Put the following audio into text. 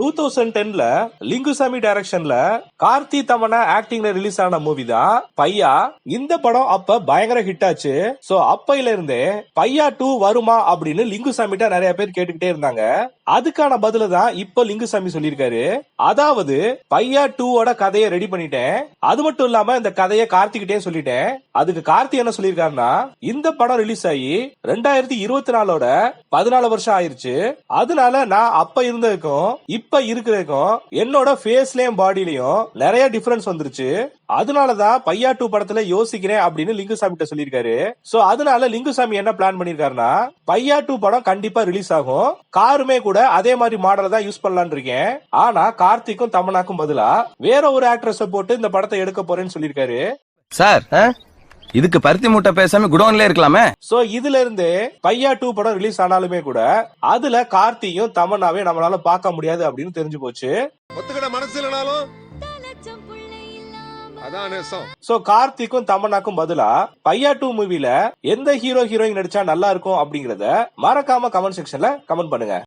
2010ல லிங்குசாமி டைரக்ஷன்ல கார்த்தி தமன்னா ஆக்டிங்ல ரிலீஸ் ஆன மூவி தான் பையா. இந்த படம் அப்ப பயங்கர ஹிட் ஆச்சு. சோ அப்பையில இருந்தே பையா 2 வருமா அப்படின்னு லிங்குசாமிட்ட நிறைய பேர் கேட்டுக்கிட்டே இருந்தாங்க. அதுக்கான பதில தான் இப்ப லிங்குசாமி சொல்லியிருக்காரு. அதாவது பையா 2ஓட கதையை ரெடி பண்ணிட்டேன், அது மட்டும் இல்லாம இந்த கதையை கார்த்திகிட்டே சொல்லிட்டேன். அதுக்கு கார்த்தி என்ன சொல்லியிருக்காருன்னா, இந்த படம் ரிலீஸ் ஆகி 2024ஓட 14 வருஷம் ஆயிருச்சு. அதனால நான் அப்ப இருந்ததுக்கும் இப்ப இருக்கிறதுக்கும் என்னோட ஃபேஸ்லயும் பாடியிலயும் நிறைய டிஃபரன்ஸ் வந்துருச்சு. அதனாலதான் பையா 2 படத்துல யோசிக்கிறேன் அப்படின்னு லிங்குசாமி கிட்ட சொல்லியிருக்காரு. சோ அதனால லிங்குசாமி என்ன பிளான் பண்ணிருக்காருன்னா, பையா 2 படம் கண்டிப்பா ரிலீஸ் ஆகும், காருமே கூட அதே மாதிரி மாடல் தான் யூஸ் பண்ணலாம்னு இருக்கேன். ஆனா கார்த்திக்கும் தமன்னாக்கும் பதிலா வேற ஒரு ஆக்ட்ரஸ போட்டு இந்த படத்தை எடுக்க போறேன்னு சொல்லியிருக்காரு. சார் இதுக்கு பருத்தி மூட்டை பேசாம குடோன்ல இருக்கலாமே. சோ இதுல இருந்து பையா 2 படம் ரிலீஸ் ஆனாலுமே கூட அதுல கார்த்தியும் தமன்னாவே நம்மளால பார்க்க முடியாது அப்படின்னு தெரிஞ்சு போச்சு. ஒத்துக்கிட மனசு இல்லனாலும் அதான் நேசம். சோ கார்த்திக்கும் தமன்னாக்கும் பதிலா பையா 2 மூவில எந்த ஹீரோ ஹீரோயின் நடிச்சா நல்லா இருக்கும் அப்படிங்கறத மறக்காம கமெண்ட் செக்ஷன்ல கமெண்ட் பண்ணுங்க.